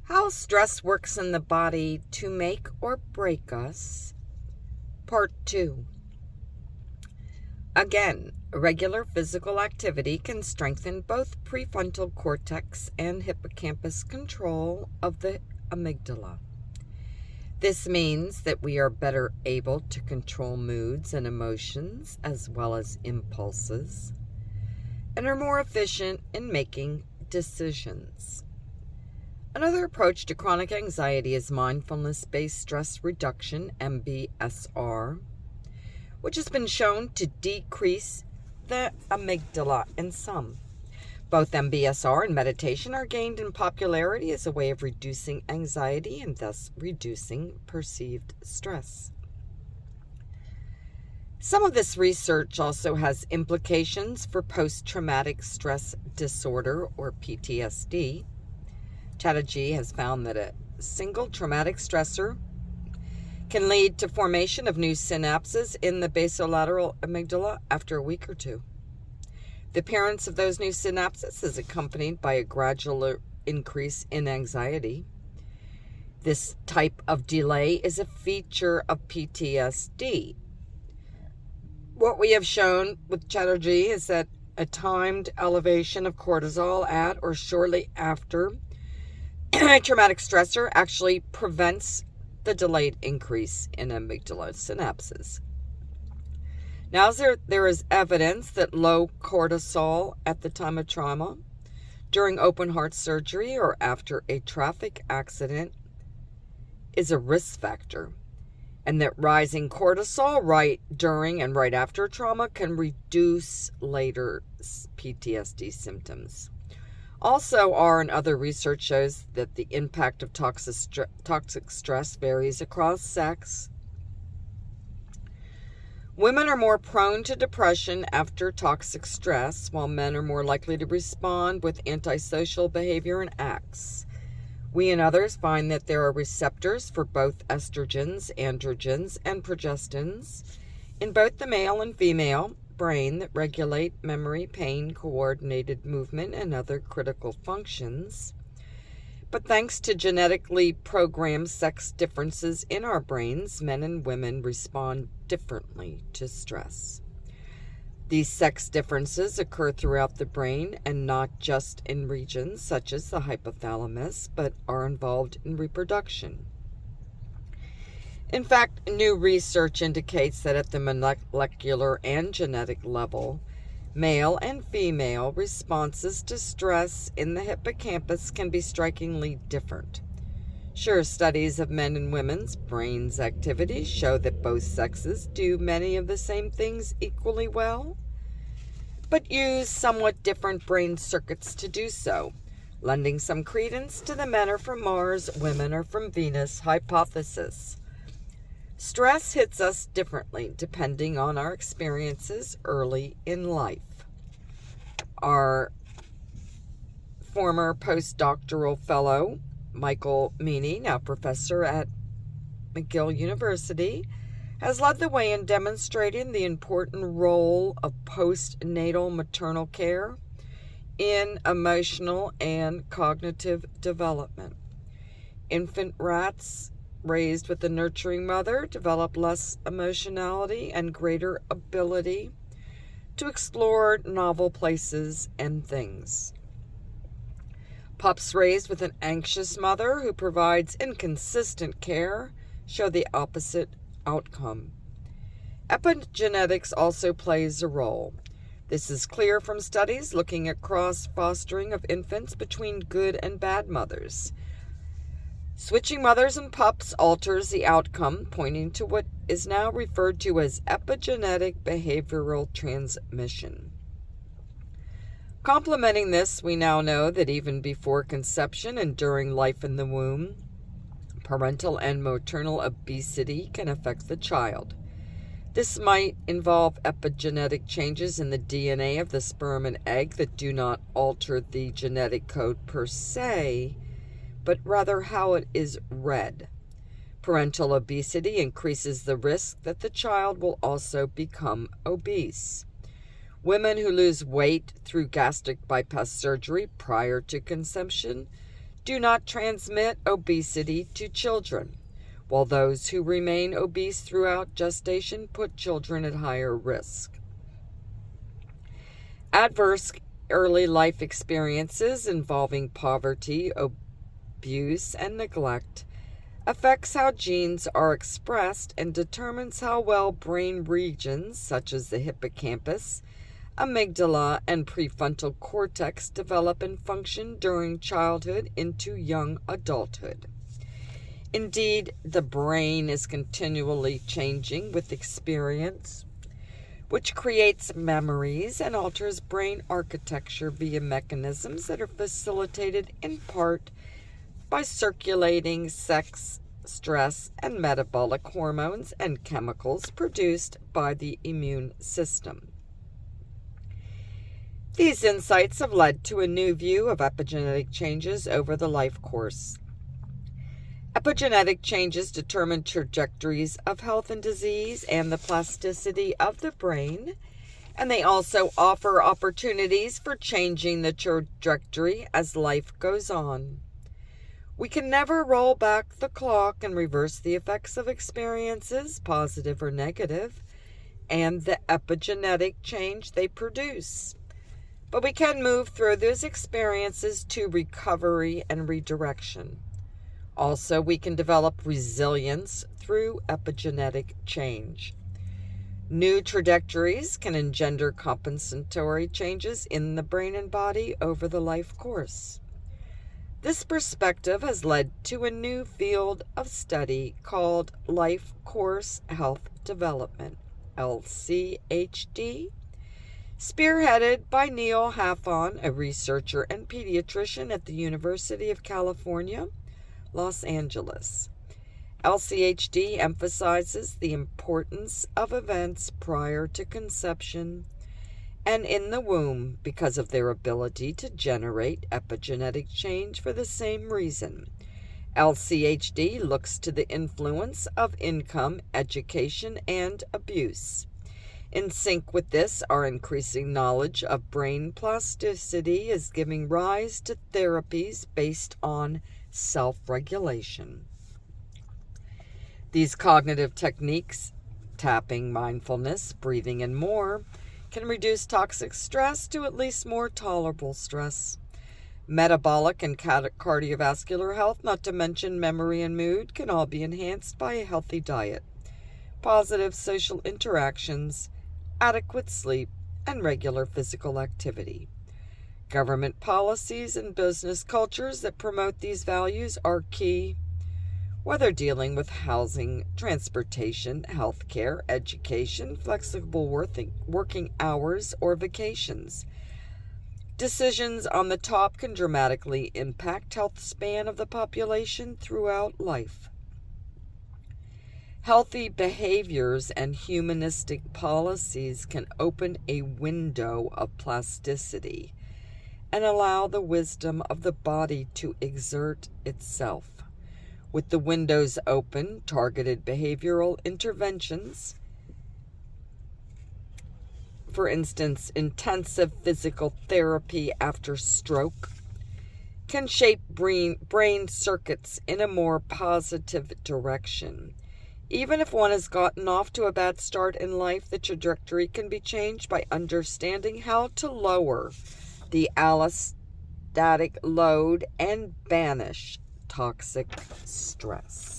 How stress works in the body to make or break us. Part 2. Again, regular physical activity can strengthen both prefrontal cortex and hippocampus control of the amygdala. This means that we are better able to control moods and emotions as well as impulses, and are more efficient in making decisions. Another approach to chronic anxiety is mindfulness-based stress reduction, MBSR, which has been shown to decrease the amygdala in some. Both MBSR and meditation are gained in popularity as a way of reducing anxiety and thus reducing perceived stress. Some of this research also has implications for post-traumatic stress disorder, or PTSD. Chatterjee has found that a single traumatic stressor can lead to formation of new synapses in the basolateral amygdala after a week or two. The appearance of those new synapses is accompanied by a gradual increase in anxiety. This type of delay is a feature of PTSD. What we have shown with Chatterjee is that a timed elevation of cortisol at or shortly after a traumatic stressor actually prevents the delayed increase in amygdala synapses. Now, there is evidence that low cortisol at the time of trauma, during open heart surgery, or after a traffic accident is a risk factor, and that rising cortisol right during and right after trauma can reduce later PTSD symptoms. Also, our and other research shows that the impact of toxic stress varies across sex. Women are more prone to depression after toxic stress, while men are more likely to respond with antisocial behavior and acts. We and others find that there are receptors for both estrogens, androgens, and progestins in both the male and female brain that regulate memory, pain, coordinated movement, and other critical functions. But thanks to genetically programmed sex differences in our brains, men and women respond differently to stress. These sex differences occur throughout the brain and not just in regions such as the hypothalamus, but are involved in reproduction. In fact, new research indicates that at the molecular and genetic level, male and female responses to stress in the hippocampus can be strikingly different. Sure, studies of men and women's brains activities show that both sexes do many of the same things equally well, but use somewhat different brain circuits to do so, lending some credence to the men are from Mars, women are from Venus hypothesis. Stress hits us differently depending on our experiences early in life. Our former postdoctoral fellow, Michael Meany, now professor at McGill University, has led the way in demonstrating the important role of postnatal maternal care in emotional and cognitive development. Infant rats raised with a nurturing mother develop less emotionality and greater ability to explore novel places and things. Pups raised with an anxious mother who provides inconsistent care show the opposite outcome. Epigenetics also plays a role. This is clear from studies looking at cross-fostering of infants between good and bad mothers. Switching mothers and pups alters the outcome, pointing to what is now referred to as epigenetic behavioral transmission. Complementing this, we now know that even before conception and during life in the womb, parental and maternal obesity can affect the child. This might involve epigenetic changes in the DNA of the sperm and egg that do not alter the genetic code per se, but rather how it is read. Parental obesity increases the risk that the child will also become obese. Women who lose weight through gastric bypass surgery prior to conception do not transmit obesity to children, while those who remain obese throughout gestation put children at higher risk. Adverse early life experiences involving poverty, abuse, and neglect affects how genes are expressed and determines how well brain regions such as the hippocampus, amygdala, and prefrontal cortex develop and function during childhood into young adulthood. Indeed, the brain is continually changing with experience, which creates memories and alters brain architecture via mechanisms that are facilitated in part by circulating sex, stress, and metabolic hormones and chemicals produced by the immune system. These insights have led to a new view of epigenetic changes over the life course. Epigenetic changes determine trajectories of health and disease and the plasticity of the brain, and they also offer opportunities for changing the trajectory as life goes on. We can never roll back the clock and reverse the effects of experiences, positive or negative, and the epigenetic change they produce. But we can move through those experiences to recovery and redirection. Also, we can develop resilience through epigenetic change. New trajectories can engender compensatory changes in the brain and body over the life course. This perspective has led to a new field of study called Life Course Health Development, LCHD, spearheaded by Neil Hafon, a researcher and pediatrician at the University of California, Los Angeles. LCHD emphasizes the importance of events prior to conception and in the womb because of their ability to generate epigenetic change for the same reason. LCHD looks to the influence of income, education, and abuse. In sync with this, our increasing knowledge of brain plasticity is giving rise to therapies based on self-regulation. These cognitive techniques, tapping, mindfulness, breathing, and more, can reduce toxic stress to at least more tolerable stress. Metabolic and cardiovascular health, not to mention memory and mood, can all be enhanced by a healthy diet, positive social interactions, adequate sleep, and regular physical activity. Government policies and business cultures that promote these values are key, whether dealing with housing, transportation, healthcare, education, flexible working hours, or vacations. Decisions on the top can dramatically impact health span of the population throughout life. Healthy behaviors and humanistic policies can open a window of plasticity and allow the wisdom of the body to exert itself. With the windows open, targeted behavioral interventions, for instance, intensive physical therapy after stroke, can shape brain circuits in a more positive direction. Even if one has gotten off to a bad start in life, the trajectory can be changed by understanding how to lower the allostatic load and banish toxic stress.